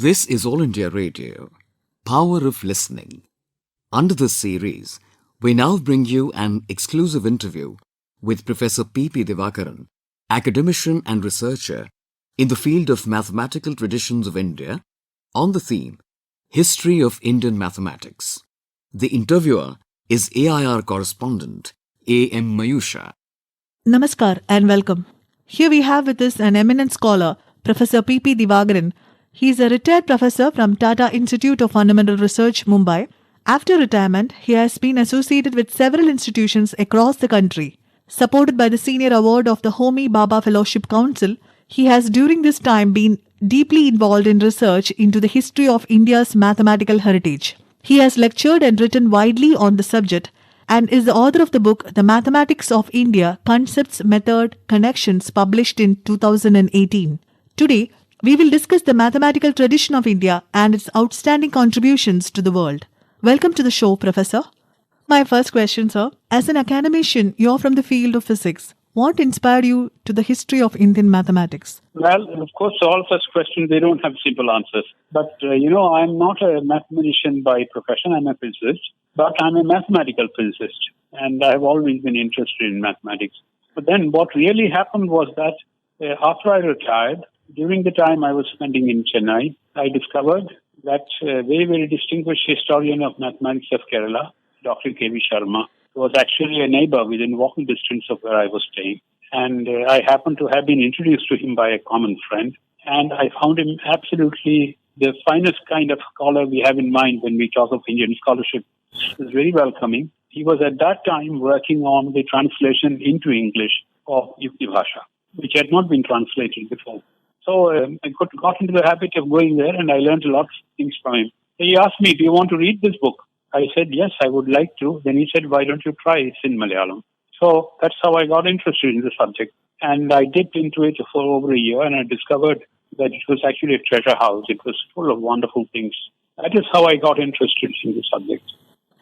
This is All India Radio, Power of Listening. Under this series, we now bring you an exclusive interview with Professor PP Divakaran, academician and researcher in the field of mathematical traditions of India, on the theme History of Indian Mathematics. The interviewer is AIR correspondent A.M. Mayusha. Namaskar and welcome. Here we have with us an eminent scholar, Professor PP Divakaran. He is a retired professor from Tata Institute of Fundamental Research, Mumbai. After retirement, he has been associated with several institutions across the country. Supported by the Senior Award of the Homi Bhabha Fellowship Council, he has during this time been deeply involved in research into the history of India's mathematical heritage. He has lectured and written widely on the subject and is the author of the book The Mathematics of India, Concepts, Method, Connections, published in 2018. Today, we will discuss the mathematical tradition of India and its outstanding contributions to the world. Welcome to the show, Professor. My first question, sir. As an academician, you're from the field of physics. What inspired you to the history of Indian mathematics? Well, of course, all such questions, they don't have simple answers. But, I'm not a mathematician by profession. I'm a physicist. But I'm a mathematical physicist. And I've always been interested in mathematics. But then what really happened was that after I retired, during the time I was spending in Chennai, I discovered that a very, very distinguished historian of mathematics of Kerala, Dr. K.V. Sharma, was actually a neighbor within walking distance of where I was staying. And I happened to have been introduced to him by a common friend. And I found him absolutely the finest kind of scholar we have in mind when we talk of Indian scholarship. He was very welcoming. He was at that time working on the translation into English of Yukti Bhasha, which had not been translated before. So I got into the habit of going there, and I learned a lot of things from him. He asked me, do you want to read this book? I said, yes, I would like to. Then he said, why don't you try? It's in Malayalam. So that's how I got interested in the subject. And I dipped into it for over a year, and I discovered that it was actually a treasure house. It was full of wonderful things. That is how I got interested in the subject.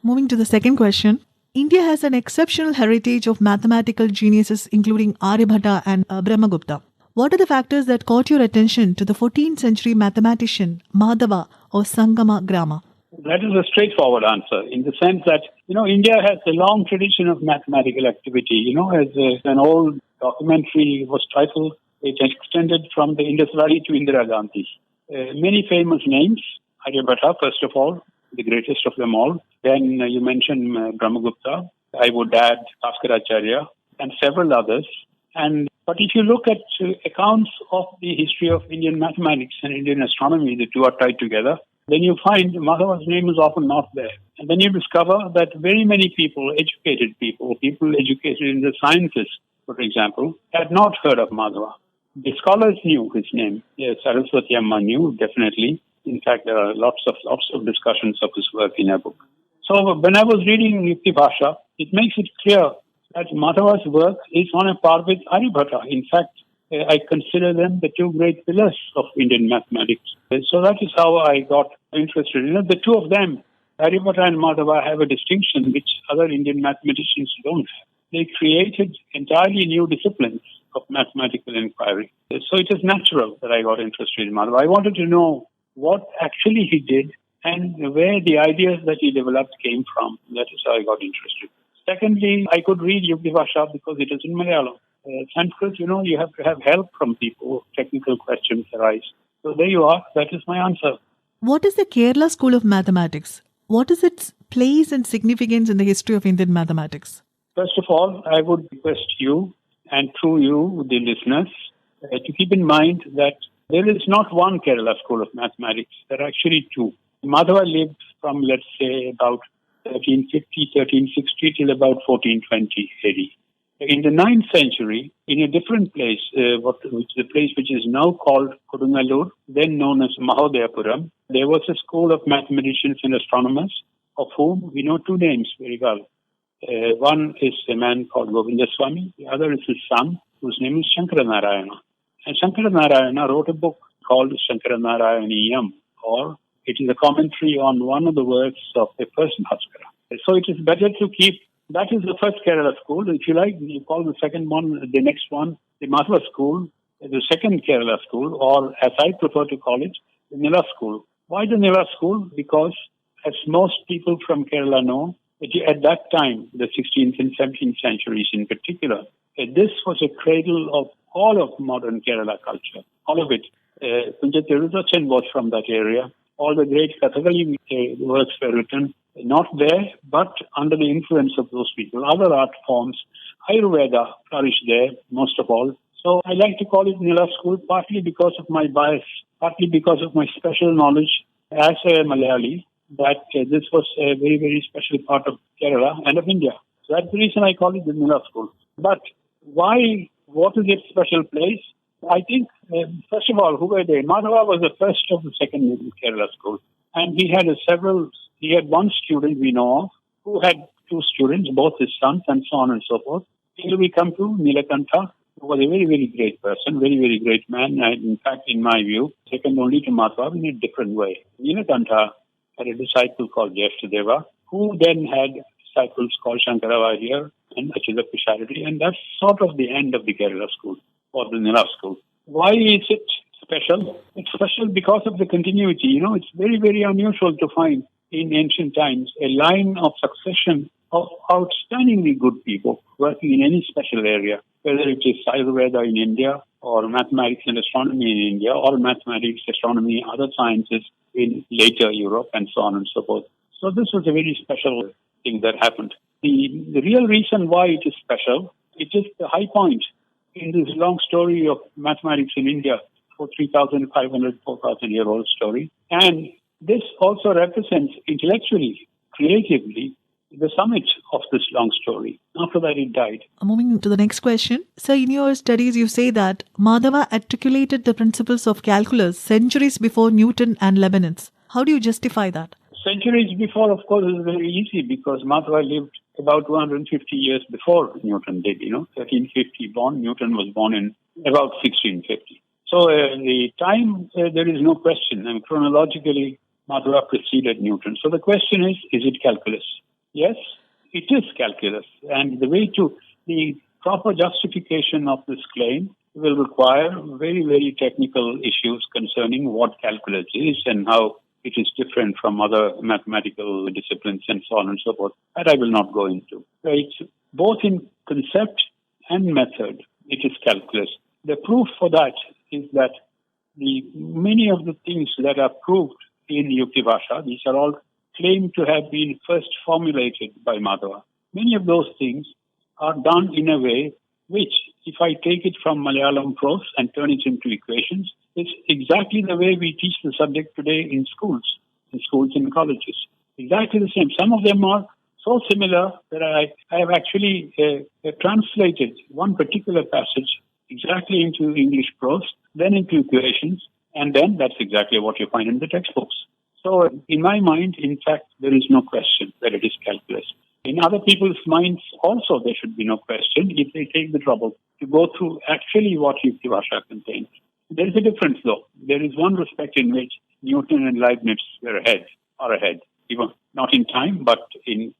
Moving to the second question. India has an exceptional heritage of mathematical geniuses, including Aryabhatta and Brahmagupta. What are the factors that caught your attention to the 14th century mathematician Madhava or Sangama Grama? That is a straightforward answer in the sense that, India has a long tradition of mathematical activity. As an old documentary was titled, it extended from the Indus Valley to Indira Gandhi. Many famous names, Aryabhatta, first of all, the greatest of them all. Then you mentioned Brahmagupta. I would add Bhaskaracharya and several others. But if you look at accounts of the history of Indian mathematics and Indian astronomy, the two are tied together, then you find Madhava's name is often not there. And then you discover that very many people educated in the sciences, for example, had not heard of Madhava. The scholars knew his name. Yes, Saraswati Amma knew, definitely. In fact, there are lots of discussions of his work in her book. So when I was reading Yukti Bhasha, it makes it clear that Madhava's work is on a par with Aryabhatta. In fact, I consider them the two great pillars of Indian mathematics. So that is how I got interested. The two of them, Aryabhatta and Madhava, have a distinction which other Indian mathematicians don't have. They created entirely new disciplines of mathematical inquiry. So it is natural that I got interested in Madhava. I wanted to know what actually he did and where the ideas that he developed came from. That is how I got interested. Secondly, I could read Yukti Bhasha because it is in Malayalam. Sanskrit, you have to have help from people. Technical questions arise. So there you are. That is my answer. What is the Kerala School of Mathematics? What is its place and significance in the history of Indian mathematics? First of all, I would request you, and through you, the listeners, to keep in mind that there is not one Kerala School of Mathematics. There are actually two. Madhava lived from, let's say, about 1350, 1360 till about 1420 AD. In the 9th century, in a different place, the place which is now called Kodungalur, then known as Mahodayapuram, there was a school of mathematicians and astronomers, of whom we know two names very well. One is a man called Govindaswamy, the other is his son, whose name is Shankaranarayana. And Shankaranarayana wrote a book called Shankaranarayaniyam, or it is a commentary on one of the works of the first Bhaskara. So it is better to keep. That is the first Kerala school. If you like, you call the second one, the next one, the Madhava school, the second Kerala school, or as I prefer to call it, the Nila School. Why the Nila School? Because, as most people from Kerala know, at that time, the 16th and 17th centuries in particular, this was a cradle of all of modern Kerala culture, all of it. Kunja Tirudachan was from that area. All the great Kathakali works were written, not there, but under the influence of those people. Other art forms, Ayurveda flourished there, most of all. So I like to call it Nila School, partly because of my bias, partly because of my special knowledge as a Malayali, that this was a very, very special part of Kerala and of India. So that's the reason I call it the Nila School. But why, what is its special place? I think, first of all, who were they? Madhava was the first of the second Kerala school. And he had one student we know of, who had two students, both his sons and so on and so forth. Till we come to Nilakantha, who was a very, very great person, very, very great man. And in fact, in my view, second only to Madhava in a different way. Nilakantha had a disciple called Jyeshtadeva, who then had disciples called Shankaravarya and Achila Pisharati. And that's sort of the end of the Kerala school, or the Nila school. Why is it special? It's special because of the continuity. You know, it's very, very unusual to find in ancient times a line of succession of outstandingly good people working in any special area, whether it is Ayurveda in India, or mathematics and astronomy in India, or mathematics, astronomy, other sciences in later Europe, and so on and so forth. So this was a very special thing that happened. The real reason why it is special, it is the high point in this long story of mathematics in India, for 3,500, 4,000-year-old story. And this also represents intellectually, creatively, the summit of this long story. After that, it died. Moving to the next question. So, in your studies, you say that Madhava articulated the principles of calculus centuries before Newton and Leibniz. How do you justify that? Centuries before, of course, is very easy because Madhava lived about 250 years before Newton did. 1350 born. Newton was born in about 1650. So the time, there is no question. And chronologically, Madhava preceded Newton. So the question is it calculus? Yes, it is calculus. And the proper justification of this claim will require very, very technical issues concerning what calculus is and how it is different from other mathematical disciplines and so on and so forth. That I will not go into. It's both in concept and method. It is calculus. The proof for that is that many of the things that are proved in Yukti Bhasha, these are all claimed to have been first formulated by Madhava. Many of those things are done in a way which, if I take it from Malayalam prose and turn it into equations, it's exactly the way we teach the subject today in schools and colleges. Exactly the same. Some of them are so similar that I have actually translated one particular passage exactly into English prose, then into equations, and then that's exactly what you find in the textbooks. So in my mind, in fact, there is no question that it is calculus. In other people's minds also, there should be no question if they take the trouble to go through actually what Yukti Bhasha contains. There is a difference, though. There is one respect in which Newton and Leibniz were ahead, even not in time, but in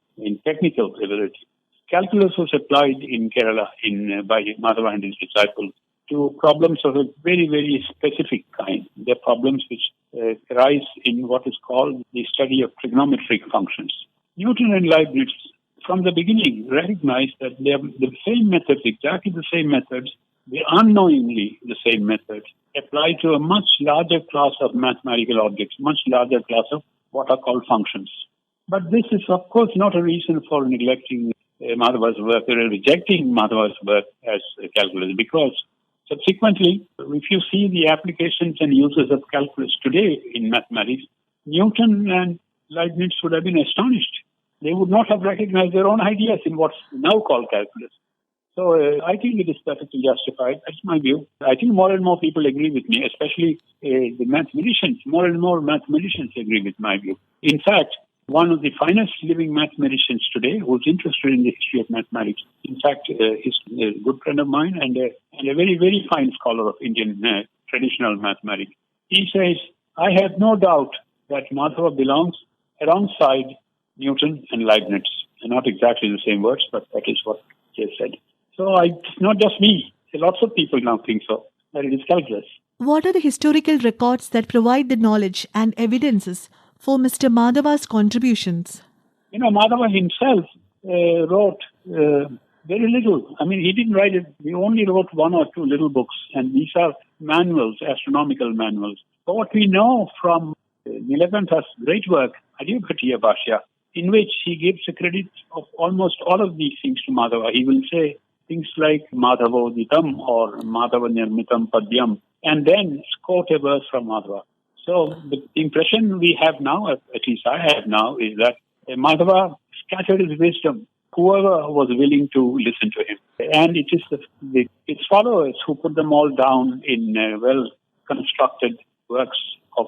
technical ability. Calculus was applied in Kerala by Madhava and his disciples to problems of a very, very specific kind. They're problems which arise in what is called the study of trigonometric functions. Newton and Leibniz, from the beginning, recognized that they are the same methods, exactly the same methods, the unknowingly the same methods, apply to a much larger class of mathematical objects, much larger class of what are called functions. But this is, of course, not a reason for neglecting Madhava's work or rejecting Madhava's work as calculus, because subsequently, if you see the applications and uses of calculus today in mathematics, Newton and Leibniz would have been astonished. They would not have recognized their own ideas in what's now called calculus. So I think it is perfectly justified. That's my view. I think more and more people agree with me, especially the mathematicians. More and more mathematicians agree with my view. In fact, one of the finest living mathematicians today who's interested in the history of mathematics, in fact, is a good friend of mine and a very, very fine scholar of Indian traditional mathematics. He says, I have no doubt that Madhava belongs alongside Newton and Leibniz. Not exactly the same words, but that is what he has said. So it's not just me. Lots of people now think so, that it is calculus. What are the historical records that provide the knowledge and evidences for Mr. Madhava's contributions? Madhava himself wrote very little. I mean, he didn't write it. He only wrote one or two little books, and these are manuals, astronomical manuals. But what we know from Nilakantha's great work, Aryabhatiya Bhashya, in which he gives the credit of almost all of these things to Madhava. He will say things like Madhavoditam or Madhava Nirmitam Padyam, and then quote a verse from Madhava. So the impression we have now, at least I have now, is that Madhava scattered his wisdom, whoever was willing to listen to him. And it is his followers who put them all down in well-constructed works of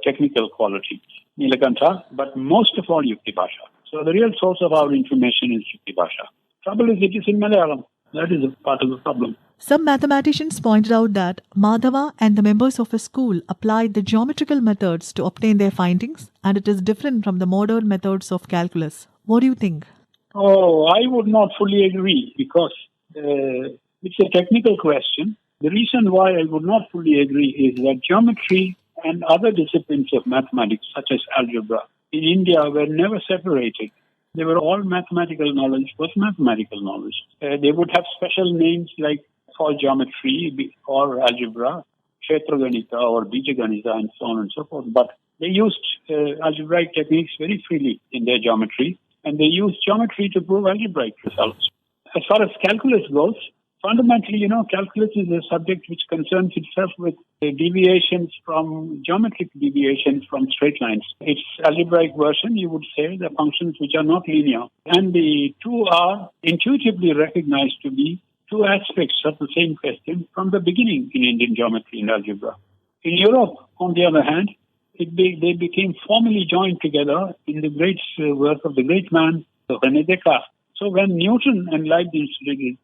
technical quality. Nilakantha, but most of all Yukti Bhasha. So the real source of our information is Yukti Bhasha. Trouble is it is in Malayalam. That is a part of the problem. Some mathematicians pointed out that Madhava and the members of his school applied the geometrical methods to obtain their findings, and it is different from the modern methods of calculus. What do you think? Oh, I would not fully agree because it's a technical question. The reason why I would not fully agree is that geometry and other disciplines of mathematics, such as algebra, in India were never separated. They were all mathematical knowledge was mathematical knowledge. They would have special names like for geometry or algebra, Kshetraganita or Bijaganita and so on and so forth. But they used algebraic techniques very freely in their geometry, and they used geometry to prove algebraic results. As far as calculus goes, fundamentally, calculus is a subject which concerns itself with deviations from geometric deviations from straight lines. Its algebraic version, you would say, the functions which are not linear. And the two are intuitively recognized to be two aspects of the same question from the beginning in Indian geometry and algebra. In Europe, on the other hand, they became formally joined together in the great work of the great man, René Descartes. So when Newton and Leibniz did it,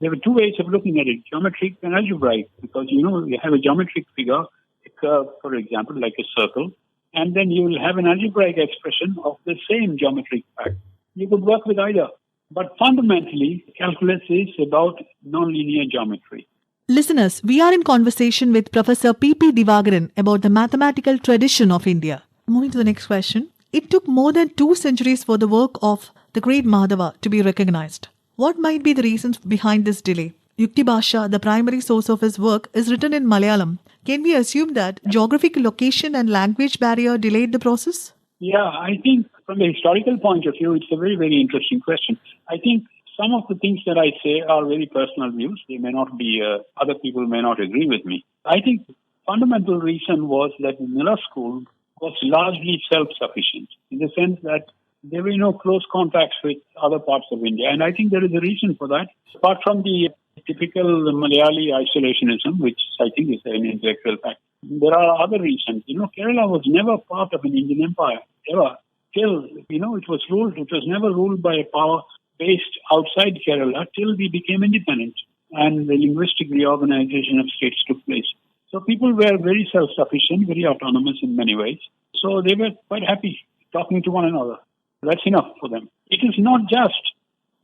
there were two ways of looking at it, geometric and algebraic, because, you have a geometric figure, a curve, for example, like a circle, and then you will have an algebraic expression of the same geometric fact. You could work with either. But fundamentally, calculus is about nonlinear geometry. Listeners, we are in conversation with Professor PP Divakaran about the mathematical tradition of India. Moving to the next question. It took more than 2 centuries for the work of the great Madhava to be recognized. What might be the reasons behind this delay? Yukti Bhasha, the primary source of his work, is written in Malayalam. Can we assume that geographic location and language barrier delayed the process? Yeah, I think from a historical point of view, it's a very, very interesting question. I think some of the things that I say are very personal views. They may not be, other people may not agree with me. I think the fundamental reason was that the Miller School was largely self-sufficient in the sense that there were no close contacts with other parts of India. And I think there is a reason for that. Apart from the typical Malayali isolationism, which I think is an intellectual fact, there are other reasons. Kerala was never part of an Indian empire, ever. Till, it was never ruled by a power based outside Kerala till we became independent and the linguistic reorganization of states took place. So people were very self-sufficient, very autonomous in many ways. So they were quite happy talking to one another. That's enough for them. It is not just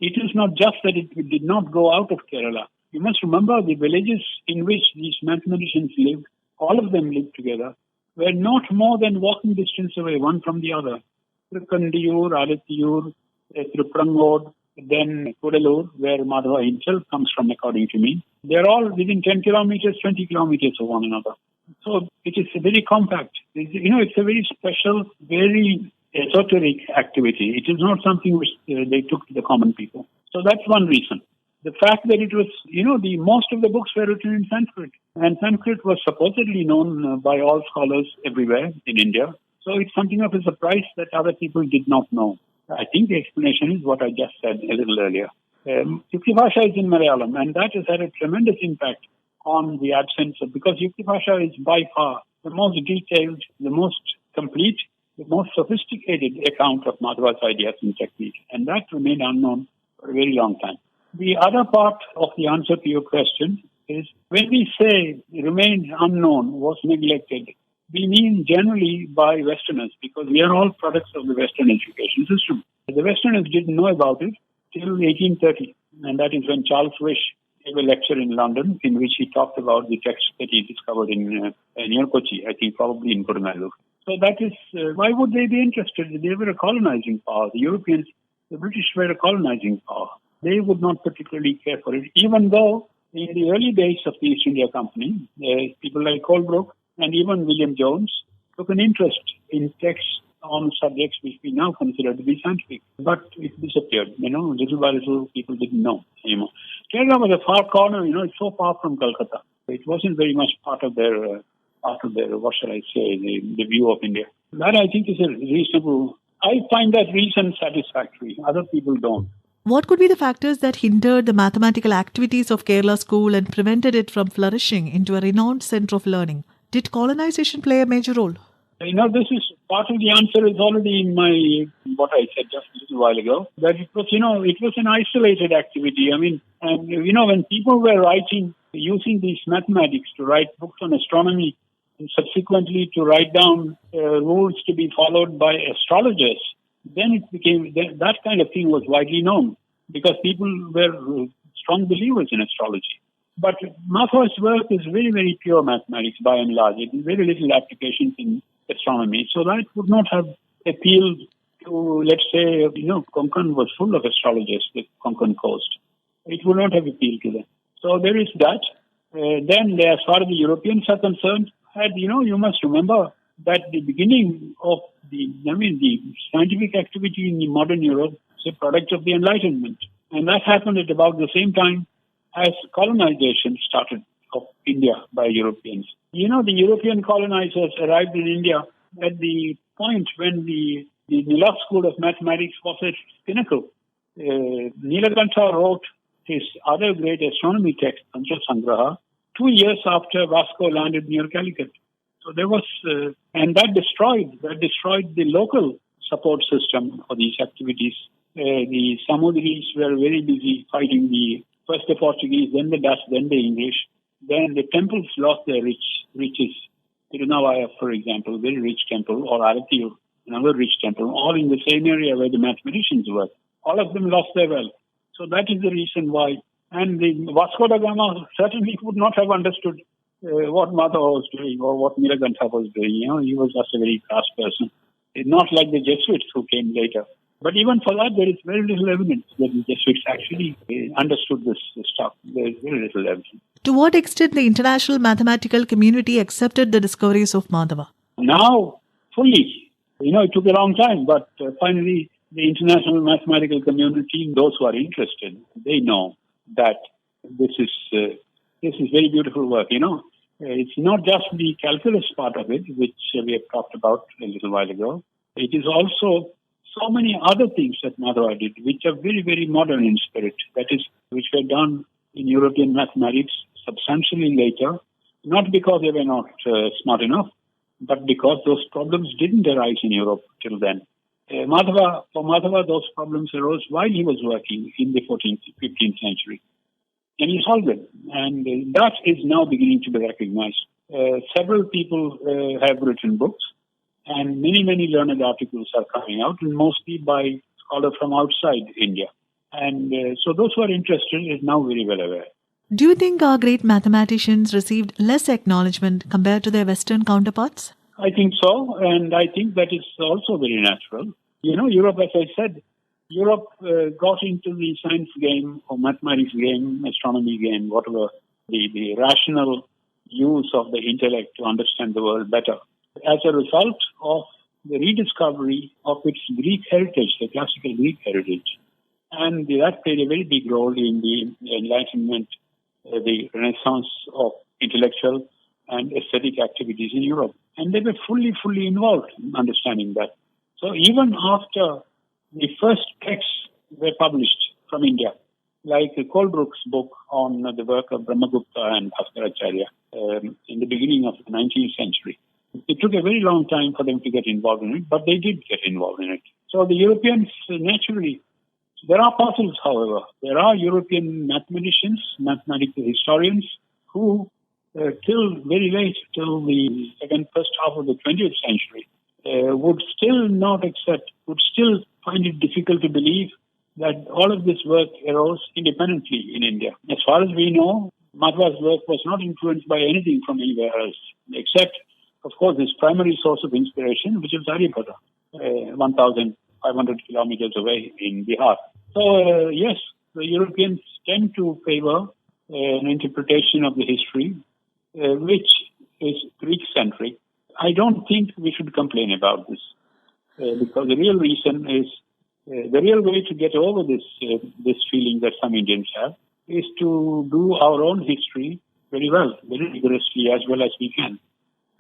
that it did not go out of Kerala. You must remember the villages in which these mathematicians lived, all of them lived together, were not more than walking distance away, one from the other. Trikandiyur, Alathiyur, Thiruprangod, then Kudalur, where Madhava himself comes from, according to me. They're all within 10 kilometers, 20 kilometers of one another. So it is very compact. It's a very special, very esoteric activity. It is not something which they took to the common people. So that's one reason. The fact that it was, most of the books were written in Sanskrit. And Sanskrit was supposedly known by all scholars everywhere in India. So it's something of a surprise that other people did not know. I think the explanation is what I just said a little earlier. Yukti Bhasha is in Malayalam, and that has had a tremendous impact on the absence of, because Yukti Bhasha is by far the most detailed, the most complete, the most sophisticated account of Madhava's ideas and techniques, and that remained unknown for a very long time. The other part of the answer to your question is, when we say remained unknown, was neglected, we mean generally by Westerners, because we are all products of the Western education system. The Westerners didn't know about it till 1830, and that is when Charles Wyche, a gave a lecture in London in which he talked about the text that he discovered in near Kochi, I think probably in Gurunagala. So that is, why would they be interested? They were a colonizing power. The Europeans, the British were a colonizing power. They would not particularly care for it, even though in the early days of the East India Company, people like Colebrook and even William Jones took an interest in texts on subjects which we now consider to be scientific. But it disappeared, little by little people didn't know anymore. Kerala was a far corner, it's so far from Calcutta. It wasn't very much part of their, what shall I say, the view of India. That I think is a reasonable, I find that reason satisfactory. Other people don't. What could be the factors that hindered the mathematical activities of Kerala school and prevented it from flourishing into a renowned center of learning? Did colonization play a major role? This is part of the answer is already in what I said just a little while ago, that it was, it was an isolated activity. When people were using these mathematics to write books on astronomy and subsequently to write down rules to be followed by astrologers, then it became, that kind of thing was widely known because people were strong believers in astrology. But Madhava's work is very, very pure mathematics by and large. It is very little applications in astronomy. So that would not have appealed to, let's say, Konkan was full of astrologers, the Konkan coast. It would not have appealed to them. So there is that. Then, as far as the Europeans are concerned, you must remember that the beginning of the scientific activity in the modern Europe is a product of the Enlightenment. And that happened at about the same time as colonization started of India by Europeans. The European colonizers arrived in India at the point when the Nilaf school of mathematics was at its pinnacle. Nilakantha wrote his other great astronomy text, Pancha Sangraha, 2 years after Vasco landed near Calicut. So there was, and that destroyed the local support system for these activities. The Samudris were very busy fighting first the Portuguese, then the Dutch, then the English. Then the temples lost their riches. Tirunavaya, for example, very rich temple, or Arathiyu, another rich temple, all in the same area where the mathematicians were. All of them lost their wealth. So that is the reason why. And the Vasco da Gama certainly would not have understood what Madhava was doing or what Nilakantha was doing. He was just a very fast person. Not like the Jesuits who came later. But even for that, there is very little evidence that the Jesuits actually understood this stuff. There is very little evidence. To what extent the international mathematical community accepted the discoveries of Madhava? Now, fully. It took a long time, but finally, the international mathematical community, those who are interested, they know that this is very beautiful work. It's not just the calculus part of it, which we have talked about a little while ago. It is also so many other things that Madhava did, which are very, very modern in spirit. That is, which were done in European mathematics substantially later, not because they were not smart enough, but because those problems didn't arise in Europe till then. For Madhava, those problems arose while he was working in the 14th, 15th century. And he solved them. And that is now beginning to be recognized. Several people have written books, and many, many learned articles are coming out, and mostly by scholars from outside India. And so those who are interested is now very well aware. Do you think our great mathematicians received less acknowledgement compared to their Western counterparts? I think so, and I think that is also very natural. Europe, as I said, Europe got into the science game or mathematics game, astronomy game, whatever, the rational use of the intellect to understand the world better. As a result of the rediscovery of its Greek heritage, the classical Greek heritage. And that played a very big role in the Enlightenment, the renaissance of intellectual and aesthetic activities in Europe. And they were fully involved in understanding that. So even after the first texts were published from India, like Colebrook's book on the work of Brahmagupta and Bhaskaracharya in the beginning of the 19th century, it took a very long time for them to get involved in it, but they did get involved in it. So the Europeans, naturally, there are puzzles, however. There are European mathematicians, mathematical historians, who till very late, till the first half of the 20th century, would still find it difficult to believe that all of this work arose independently in India. As far as we know, Madhava's work was not influenced by anything from anywhere else, except, of course, his primary source of inspiration, which is Aryabhata, 1,500 kilometers away in Bihar. So, yes, the Europeans tend to favor an interpretation of the history which is Greek-centric. I don't think we should complain about this because the real reason is the real way to get over this feeling that some Indians have is to do our own history very well, very rigorously as well as we can.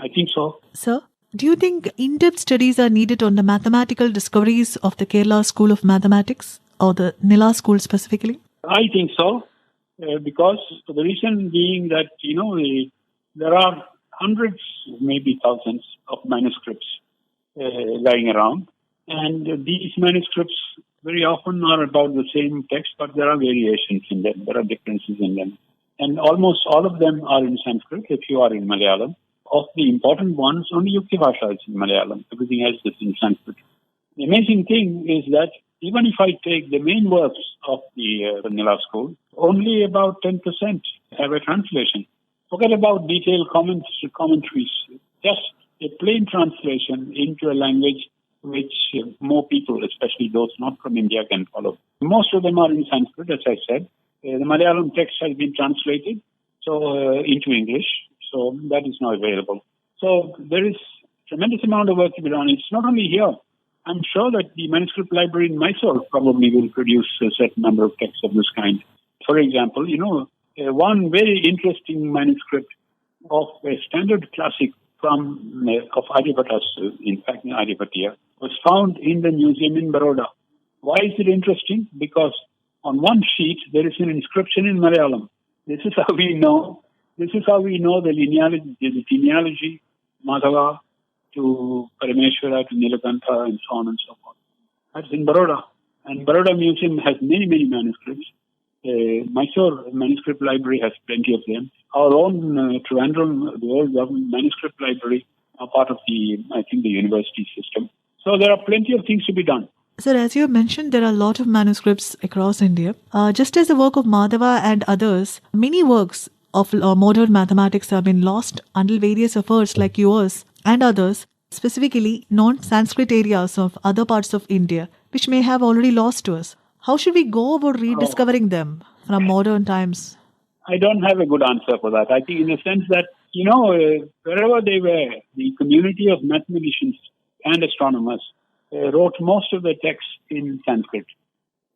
I think so. Sir, do you think in-depth studies are needed on the mathematical discoveries of the Kerala School of Mathematics or the Nila School specifically? I think so, because for the reason being that, there are hundreds, maybe thousands of manuscripts lying around. And these manuscripts very often are about the same text, but there are variations in them. There are differences in them. And almost all of them are in Sanskrit, if you are in Malayalam. Of the important ones, only Yukti Bhasha is in Malayalam. Everything else is in Sanskrit. The amazing thing is that even if I take the main works of the Nila school, only about 10% have a translation. Forget about detailed commentaries. Just a plain translation into a language which more people, especially those not from India, can follow. Most of them are in Sanskrit, as I said. The Malayalam text has been translated into English, so that is now available. So there is tremendous amount of work to be done. It's not only here. I'm sure that the manuscript library in Mysore probably will produce a certain number of texts of this kind. For example, one very interesting manuscript of a standard classic of Aryabhata's, in fact, Aryabhatiya, was found in the museum in Baroda. Why is it interesting? Because on one sheet there is an inscription in Malayalam. This is how we know the genealogy, Madhava to Parameshwara to Nilakantha and so on and so forth. That's in Baroda. And Baroda Museum has many, many manuscripts. Mysore Manuscript Library has plenty of them. Our own Trivandrum, the old government manuscript library, are part of the university system. So there are plenty of things to be done. Sir, as you have mentioned, there are a lot of manuscripts across India. Just as the work of Madhava and others, many works of modern mathematics have been lost until various efforts like yours and others, specifically non-Sanskrit areas of other parts of India, which may have already lost to us. How should we go about rediscovering them from modern times? I don't have a good answer for that. I think in the sense that, wherever they were, the community of mathematicians and astronomers wrote most of the texts in Sanskrit,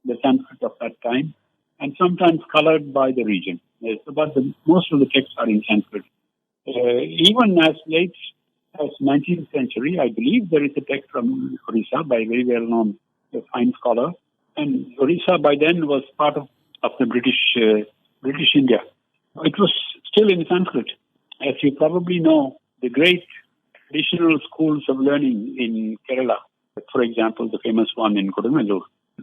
the Sanskrit of that time, and sometimes colored by the region. But most of the texts are in Sanskrit. Even as late as 19th century, I believe there is a text from Orissa by a very well-known fine scholar. And Orissa by then was part of the British India. It was still in Sanskrit. As you probably know, the great traditional schools of learning in Kerala, for example, the famous one in Kodunallur,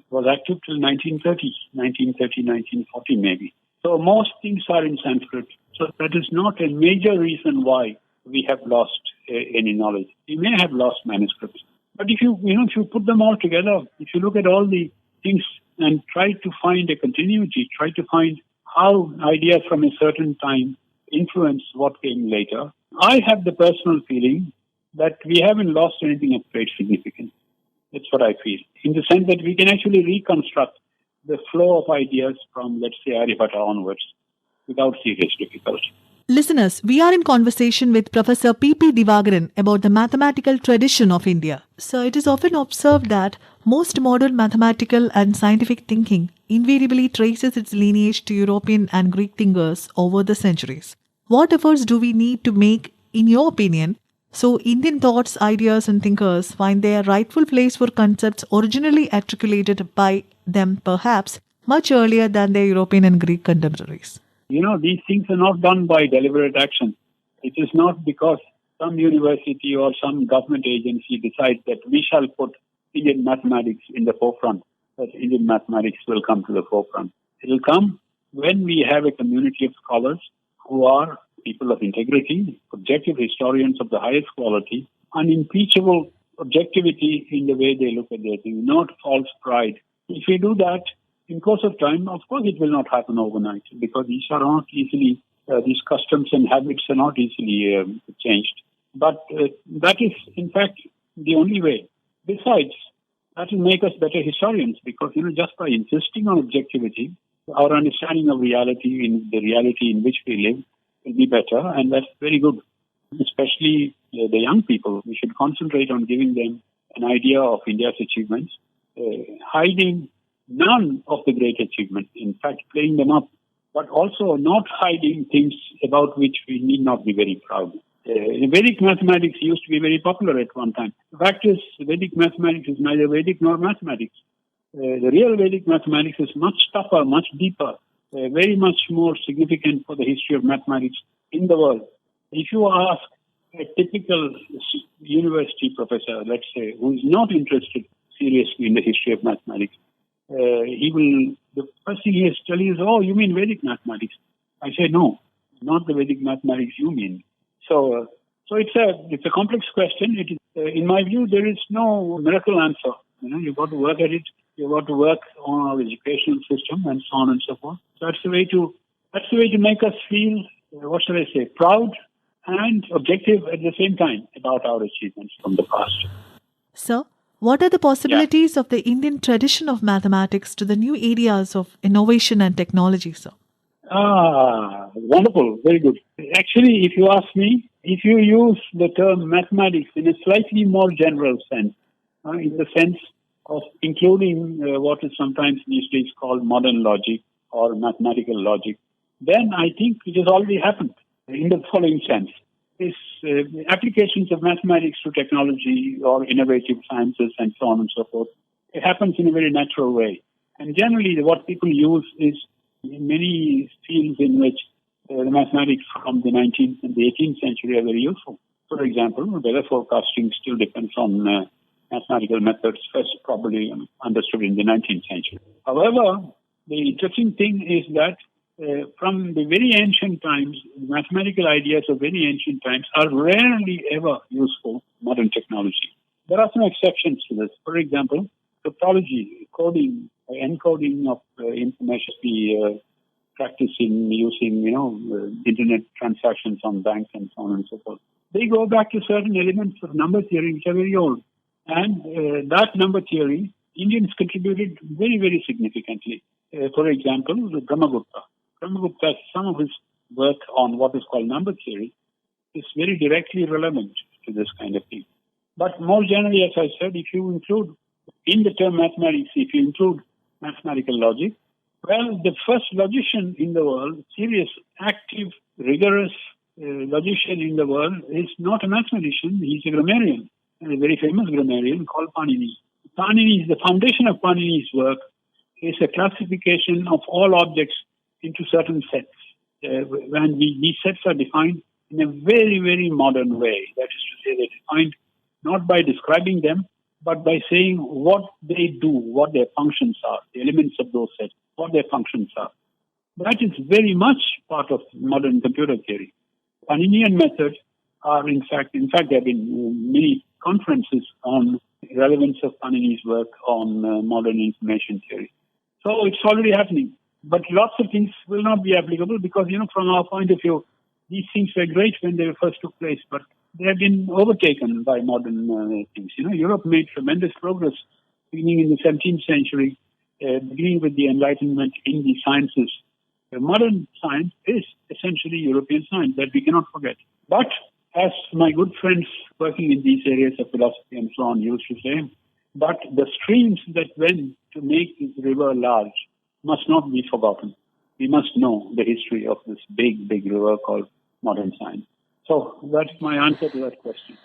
was active till 1940 maybe. So most things are in Sanskrit. So that is not a major reason why we have lost any knowledge. We may have lost manuscripts. But if you put them all together, if you look at all the things and try to find a continuity, try to find how ideas from a certain time influence what came later, I have the personal feeling that we haven't lost anything of great significance. That's what I feel. In the sense that we can actually reconstruct the flow of ideas from, let's say, Aryabhata onwards without serious difficulty. Listeners, we are in conversation with Professor PP Divakaran about the mathematical tradition of India. So it is often observed that most modern mathematical and scientific thinking invariably traces its lineage to European and Greek thinkers over the centuries. What efforts do we need to make, in your opinion, so Indian thoughts, ideas and thinkers find their rightful place for concepts originally articulated by them perhaps much earlier than their European and Greek contemporaries? These things are not done by deliberate action. It is not because some university or some government agency decides that we shall put Indian mathematics in the forefront, that Indian mathematics will come to the forefront. It will come when we have a community of scholars who are people of integrity, objective historians of the highest quality, unimpeachable objectivity in the way they look at their thing, not false pride If we do that in course of time, of course it will not happen overnight, because these are not easily, these customs and habits are not easily changed. But that is, in fact, the only way. Besides, that will make us better historians, because, just by insisting on objectivity, our understanding of reality, in the reality in which we live, will be better, and that's very good. Especially the young people, we should concentrate on giving them an idea of India's achievements, hiding none of the great achievements, in fact, playing them up, but also not hiding things about which we need not be very proud. Vedic mathematics used to be very popular at one time. The fact is, Vedic mathematics is neither Vedic nor mathematics. The real Vedic mathematics is much tougher, much deeper, very much more significant for the history of mathematics in the world. If you ask a typical university professor, let's say, who is not interested seriously in the history of mathematics, the first thing he has to tell you is, oh, you mean Vedic mathematics? I say, no, not the Vedic mathematics you mean. So it's a complex question. It is, in my view, there is no miracle answer. You've got to work at it. You've got to work on our educational system and so on and so forth. That's the way to make us feel, proud and objective at the same time about our achievements from the past. Sir, what are the possibilities of the Indian tradition of mathematics to the new areas of innovation and technology, sir? Wonderful. Very good. Actually, if you ask me, if you use the term mathematics in a slightly more general sense, in the sense of including what is sometimes these days called modern logic or mathematical logic, then I think it has already happened in the following sense. Applications of mathematics to technology or innovative sciences and so on and so forth, it happens in a very natural way. And generally what people use is in many fields in which the mathematics from the 19th and the 18th century are very useful. For example, weather forecasting still depends on mathematical methods first probably understood in the 19th century. However, the interesting thing is that from the very ancient times, mathematical ideas of very ancient times are rarely ever useful in modern technology. There are some exceptions to this. For example, cryptology, coding, encoding of information, the practice in using, internet transactions on banks and so on and so forth. They go back to certain elements of number theory which are very old. And that number theory, Indians contributed very, very significantly. For example, Brahmagupta. Brahmagupta, some of his work on what is called number theory is very directly relevant to this kind of thing. But more generally, as I said, if you include in the term mathematics, if you include mathematical logic, well, the first logician in the world, serious, active, rigorous logician in the world is not a mathematician, he's a grammarian, a very famous grammarian called Panini. Panini, the foundation of Panini's work is a classification of all objects into certain sets. When these sets are defined in a very, very modern way. That is to say, they're defined not by describing them, but by saying what they do, what their functions are, the elements of those sets, what their functions are. That is very much part of modern computer theory. Paninian methods are, in fact, there have been many conferences on the relevance of Panini's work on modern information theory. So it's already happening. But lots of things will not be applicable because, from our point of view, these things were great when they first took place, but they have been overtaken by modern things. Europe made tremendous progress beginning in the 17th century, beginning with the Enlightenment in the sciences. Modern science is essentially European science that we cannot forget. But as my good friends working in these areas of philosophy and so on used to say, but the streams that went to make this river large must not be forgotten. We must know the history of this big, big river called modern science. So that's my answer to that question.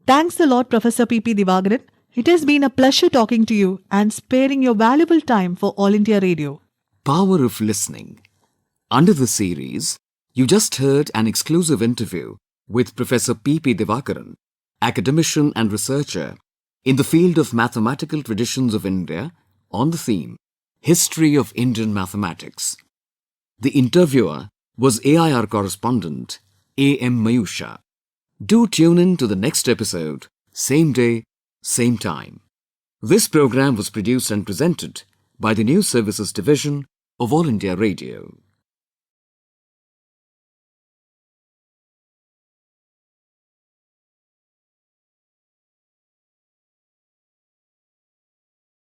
Thanks a lot, Professor PP Divakaran. It has been a pleasure talking to you and sparing your valuable time for All India Radio. Power of Listening. Under the series, you just heard an exclusive interview with Professor PP Divakaran, academician and researcher in the field of mathematical traditions of India on the theme History of Indian Mathematics. The interviewer was AIR correspondent A.M. Mayusha. Do tune in to the next episode, same day, same time. This program was produced and presented by the News Services Division of All India Radio.